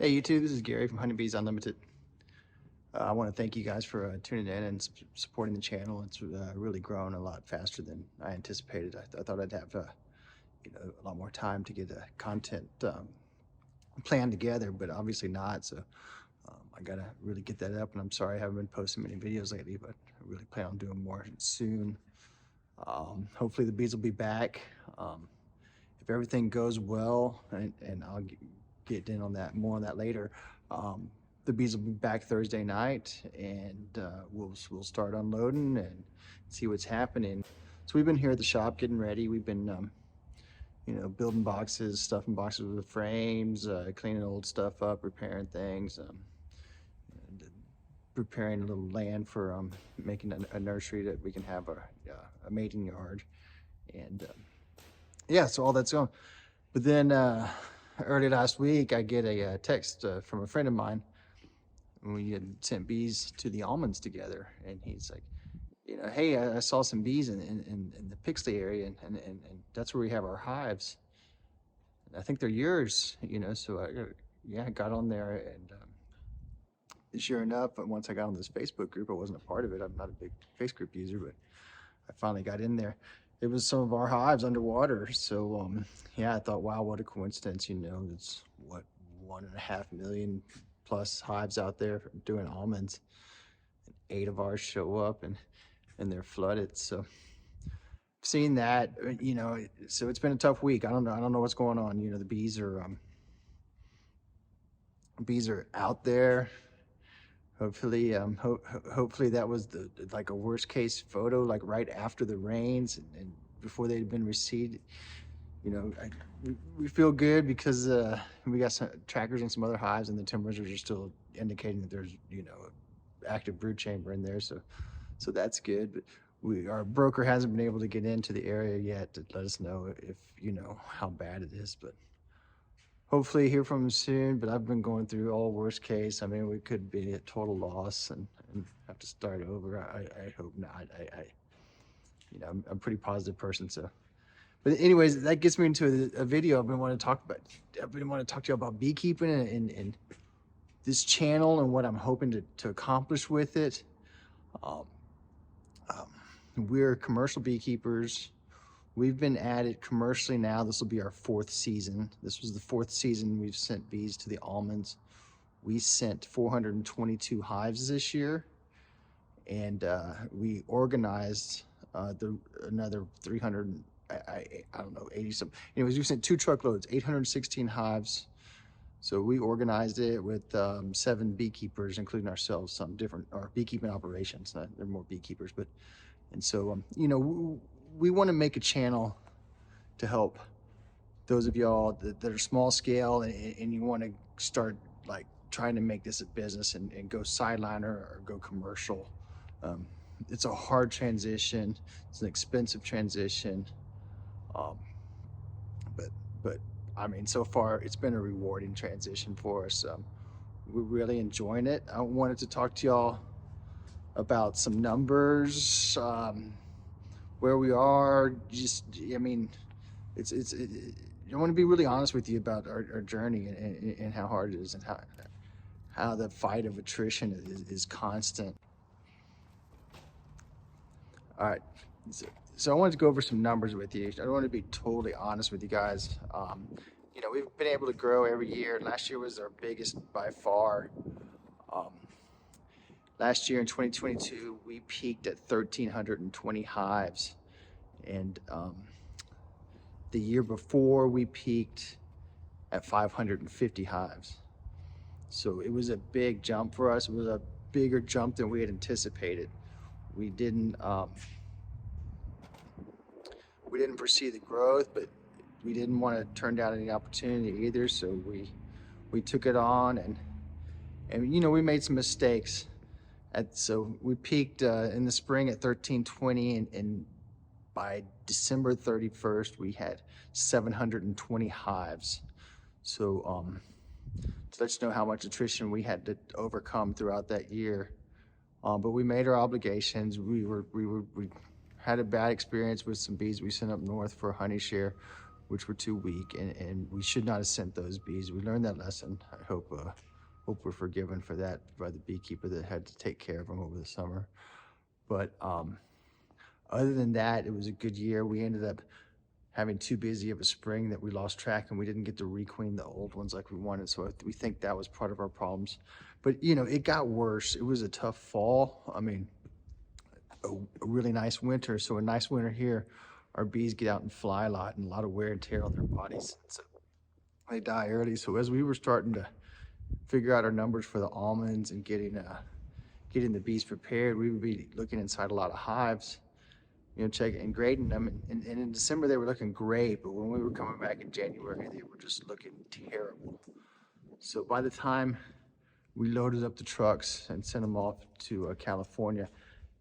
Hey YouTube, this is Gary from Honeybees Unlimited. I want to thank you guys for tuning in and supporting the channel. It's really grown a lot faster than I anticipated. I thought I'd have a lot more time to get content planned together, but obviously not. So I gotta really get that up, and I'm sorry I haven't been posting many videos lately, but I really plan on doing more soon. Hopefully the bees will be back. If everything goes well, and I'll get in on that more on that later. The bees will be back Thursday night, and we'll start unloading and see what's happening. So we've been here at the shop getting ready. We've been building boxes, stuffing boxes with the frames, cleaning old stuff up, repairing things, and preparing a little land for making a nursery that we can have a mating yard. And yeah, so all that's going. But then early last week, I get a text from a friend of mine. We had sent bees to the almonds together, and he's like, hey, I saw some bees in the Pixley area, and that's where we have our hives. And I think they're yours, so I got on there, and sure enough, once I got on this Facebook group, I wasn't a part of it. I'm not a big Facebook group user, but I finally got in there. It was some of our hives underwater. So yeah, I thought, wow, what a coincidence. It's what, 1.5 million plus hives out there doing almonds, and 8 of ours show up, and they're flooded. So seeing that, so it's been a tough week. I don't know what's going on. The bees are out there. Hopefully, hopefully that was like a worst case photo, like right after the rains and before they'd been receded. We feel good because we got some trackers on some other hives, and the temperatures are still indicating that there's active brood chamber in there. So that's good. But our broker hasn't been able to get into the area yet to let us know if how bad it is. But hopefully hear from him soon. But I've been going through all worst case. I mean, we could be a total loss and have to start over. I hope not. I'm a pretty positive person. So, but anyways, that gets me into a video I've been wanting to talk about. I've been wanting to talk to you about beekeeping and this channel and what I'm hoping to accomplish with it. We're commercial beekeepers. We've been at it commercially now. This will be our 4th season. This was the 4th season we've sent bees to the almonds. We sent 422 hives this year, and we organized another 300. I don't know, 80 some. Anyways, we sent 2 truckloads, 816 hives. So we organized it with 7 beekeepers, including ourselves, some different our beekeeping operations. They're more beekeepers, but and so we want to make a channel to help those of y'all that are small scale and you want to start like trying to make this a business and go sideliner or go commercial. It's a hard transition. It's an expensive transition. But I mean, so far it's been a rewarding transition for us. We're really enjoying it. I wanted to talk to y'all about some numbers, where we are. I mean, I want to be really honest with you about our journey and how hard it is, and how the fight of attrition is constant. All right, so I wanted to go over some numbers with you. I want to be totally honest with you guys. We've been able to grow every year. Last year was our biggest by far. Last year in 2022, we peaked at 1,320 hives. And the year before, we peaked at 550 hives. So it was a big jump for us. It was a bigger jump than we had anticipated. We didn't foresee the growth, but we didn't want to turn down any opportunity either. So we took it on, and we made some mistakes. So we peaked in the spring at 1,320, and by December 31st, we had 720 hives. So to let you know how much attrition we had to overcome throughout that year. But we made our obligations. We had a bad experience with some bees we sent up north for a honey share. which were too weak, and we should not have sent those bees. We learned that lesson. I hope we're forgiven for that by the beekeeper that had to take care of them over the summer. But other than that, it was a good year. We ended up having too busy of a spring that we lost track, and we didn't get to requeen the old ones like we wanted. So we think that was part of our problems. But you know, it got worse. It was a tough fall. I mean, a really nice winter. So a nice winter here, our bees get out and fly a lot, and a lot of wear and tear on their bodies. So they die early. So as we were starting to figure out our numbers for the almonds and getting the bees prepared, we would be looking inside a lot of hives, you know, checking and grading them. And in December they were looking great, but when we were coming back in January, they were just looking terrible. So by the time we loaded up the trucks and sent them off to California,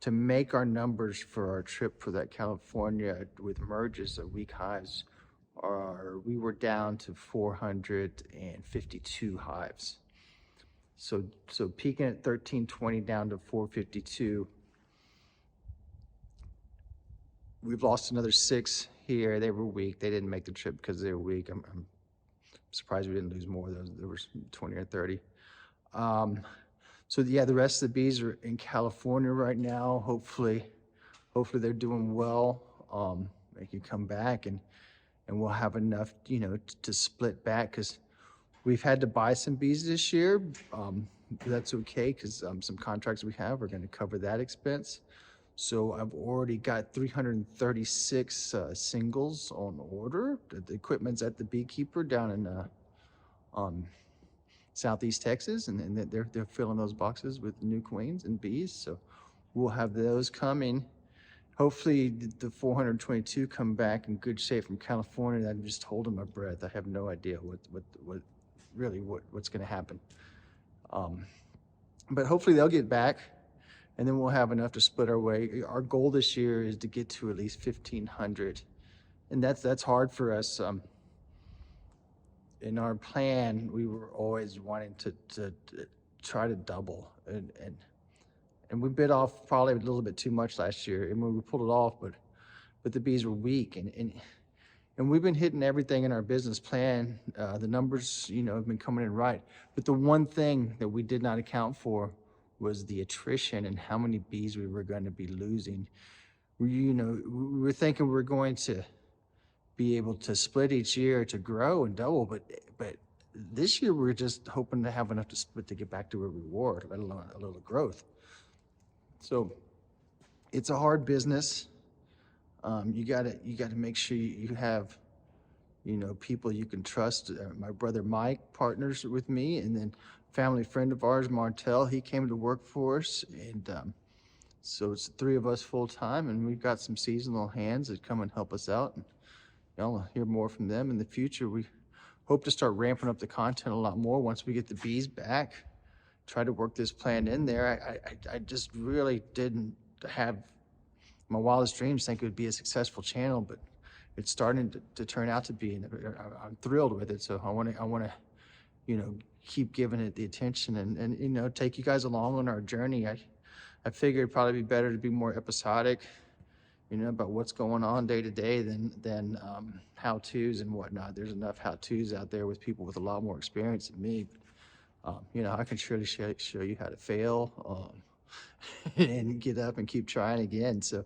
to make our numbers for our trip for that California with merges of weak hives, we were down to 452 hives. So peaking at 1320 down to 452. We've lost another 6 here. They were weak. They didn't make the trip because they were weak. I'm surprised we didn't lose more of those. There was 20 or 30. So yeah, the rest of the bees are in California right now. Hopefully they're doing well. They can come back and we'll have enough, you know, to split back, because we've had to buy some bees this year. That's okay, because some contracts we have are going to cover that expense. So I've already got 336 singles on order. The equipment's at the Beekeeper down in Southeast Texas, and they're filling those boxes with new queens and bees. So we'll have those coming. Hopefully the 422 come back in good shape from California. I'm just holding my breath. I have no idea what's going to happen. But hopefully they'll get back, and then we'll have enough to split our way. Our goal this year is to get to at least 1,500, and that's hard for us. In our plan, we were always wanting to try to double, and we bit off probably a little bit too much last year, and we pulled it off, but the bees were weak, and we've been hitting everything in our business plan. The numbers, you know, have been coming in right, but the one thing that we did not account for was the attrition and how many bees we were going to be losing. We were thinking we were going to be able to split each year to grow and double, but this year we're just hoping to have enough to split to get back to where we were, let alone a little growth. So it's a hard business. You gotta make sure you have, you know, people you can trust. My brother Mike partners with me, and then family friend of ours, Martel, he came to work for us, and so it's the 3 of us full time, and we've got some seasonal hands that come and help us out. And I'll hear more from them in the future. We hope to start ramping up the content a lot more once we get the bees back. Try to work this plan in there. I just really didn't have my wildest dreams think it would be a successful channel, but it's starting to turn out to be, and I'm thrilled with it. So I want to, you know, keep giving it the attention and you know, take you guys along on our journey. I figured it'd probably be better to be more episodic, you know, about what's going on day to day than how-tos and whatnot. There's enough how-tos out there with people with a lot more experience than me. You know, I can surely show you how to fail and get up and keep trying again. So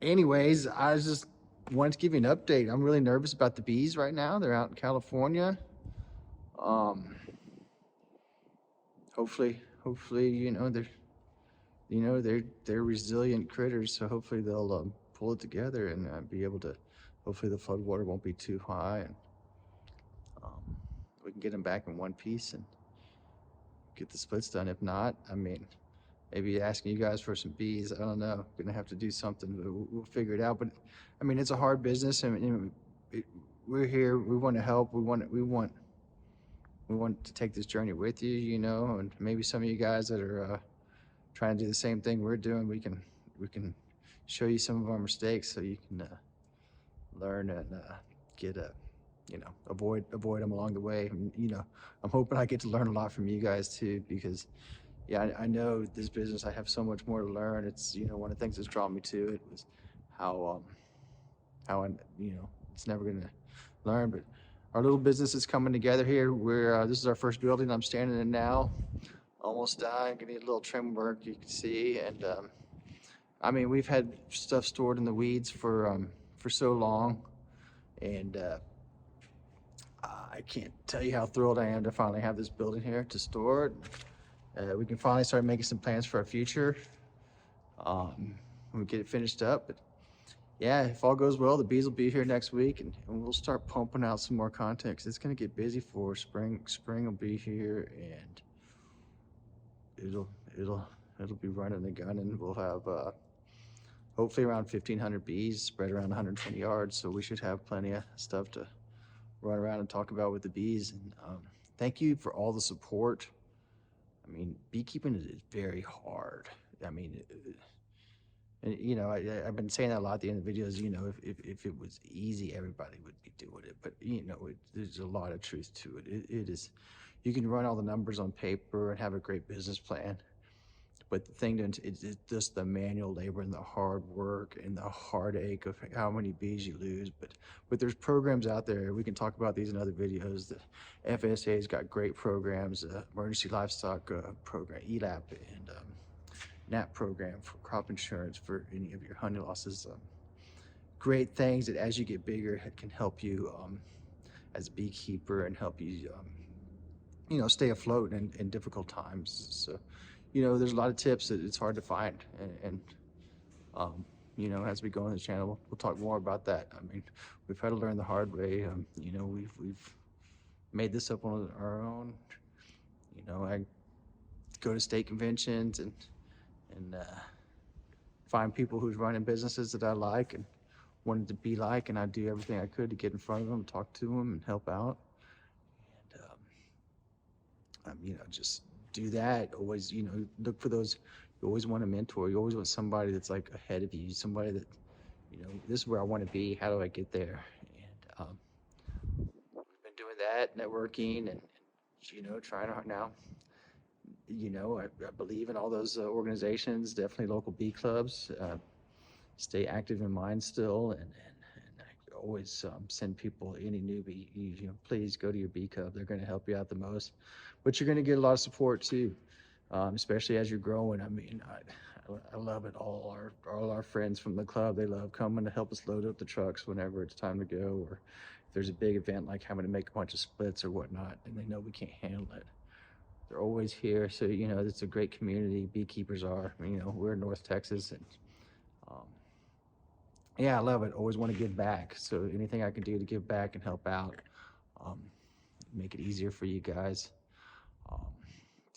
anyways, I just wanted to give you an update. I'm really nervous about the bees right now. They're out in California. Hopefully, you know, they're resilient critters, so hopefully they'll pull it together and be able to, hopefully the flood water won't be too high, and we can get them back in one piece and get the splits done. If not, I mean, maybe asking you guys for some bees. I don't know. Gonna have to do something. We'll figure it out. But I mean, it's a hard business. I mean, we're here. We want to help. We want to take this journey with you. You know, and maybe some of you guys that are trying to do the same thing we're doing, we can show you some of our mistakes so you can learn and get a, you know, avoid them along the way. And, you know, I'm hoping I get to learn a lot from you guys too, because yeah, I know this business, I have so much more to learn. It's, you know, one of the things that's drawn me to it was how how I, it's never gonna learn. But our little business is coming together here. This is our first building I'm standing in now. Almost done. Gonna need a little trim work, you can see. And I mean, we've had stuff stored in the weeds for so long, and I can't tell you how thrilled I am to finally have this building here to store it. We can finally start making some plans for our future when we get it finished up. But yeah, if all goes well, the bees will be here next week, and we'll start pumping out some more content because it's going to get busy for spring. Spring will be here, and it'll be running the gun, and we'll have hopefully around 1,500 bees spread around 120 yards. So we should have plenty of stuff to run around and talk about with the bees. And thank you for all the support. I mean, beekeeping is very hard. I mean, and I've been saying that a lot at the end of the videos. If it was easy, everybody would be doing it. But there's a lot of truth to it. It is. You can run all the numbers on paper and have a great business plan, but the thing is just the manual labor and the hard work and the heartache of how many bees you lose. But there's programs out there. We can talk about these in other videos. The FSA's got great programs, emergency livestock program, ELAP, and NAP program for crop insurance for any of your honey losses. Great things that as you get bigger can help you as a beekeeper and help you stay afloat in difficult times. So there's a lot of tips that it's hard to find, and as we go on the channel, we'll talk more about that. I mean, we've had to learn the hard way. We've made this up on our own. I go to state conventions and find people who's running businesses that I like and wanted to be like, and I do everything I could to get in front of them, talk to them, and help out. And just do that. Always, look for those. You always want a mentor. You always want somebody that's like ahead of you, somebody that, this is where I want to be. How do I get there? And we've been doing that, networking, and trying to now. I believe in all those organizations. Definitely local bee clubs. Stay active in mine still, and I always send people, any newbie, please go to your bee club. They're going to help you out the most, but you're going to get a lot of support too, especially as you're growing. I mean, I love it. All our friends from the club, they love coming to help us load up the trucks whenever it's time to go, or if there's a big event like having to make a bunch of splits or whatnot, and they know we can't handle it. They're always here. So it's a great community. Beekeepers are. We're in North Texas, and yeah, I love it. Always want to give back. So anything I can do to give back and help out, make it easier for you guys.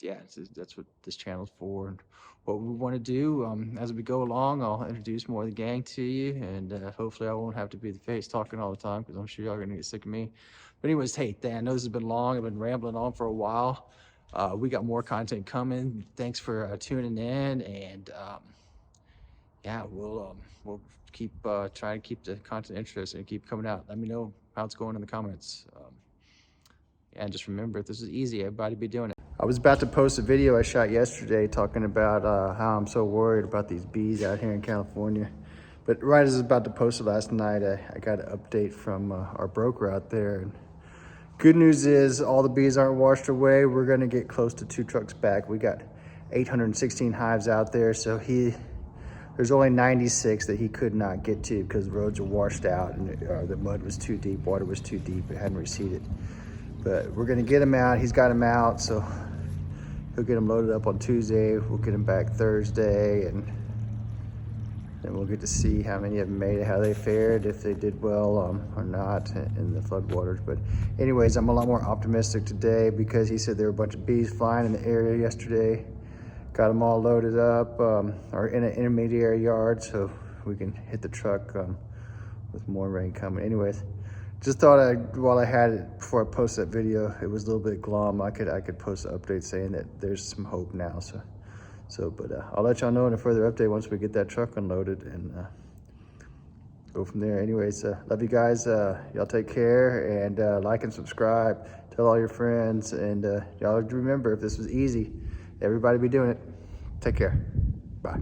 Yeah, that's what this channel's for. And what we want to do as we go along, I'll introduce more of the gang to you, and hopefully I won't have to be the face talking all the time, because I'm sure y'all are gonna get sick of me. But anyways, hey, Dan, I know this has been long. I've been rambling on for a while. We got more content coming. Thanks for tuning in, and yeah, we'll keep trying to keep the content interesting and keep coming out. Let me know how it's going in the comments. And just remember, if this is easy, everybody be doing it. I was about to post a video I shot yesterday talking about how I'm so worried about these bees out here in California. But right as I was about to post it last night, I got an update from our broker out there. And good news is all the bees aren't washed away. We're gonna get close to 2 trucks back. We got 816 hives out there, so there's only 96 that he could not get to because the roads are washed out and the mud was too deep, water was too deep, it hadn't receded. But we're gonna get him out. He's got him out, so he'll get him loaded up on Tuesday. We'll get him back Thursday, and then we'll get to see how many of them made it, how they fared, if they did well or not in the floodwaters. But anyways, I'm a lot more optimistic today because he said there were a bunch of bees flying in the area yesterday. Got them all loaded up, or in an intermediary yard, so we can hit the truck with more rain coming. Anyways, just thought while I had it, before I post that video, it was a little bit glum. I could post an update saying that there's some hope now. But I'll let y'all know in a further update once we get that truck unloaded, and go from there. Anyways, love you guys. Y'all take care, and like and subscribe. Tell all your friends, and y'all remember, if this was easy, everybody be doing it. Take care. Bye.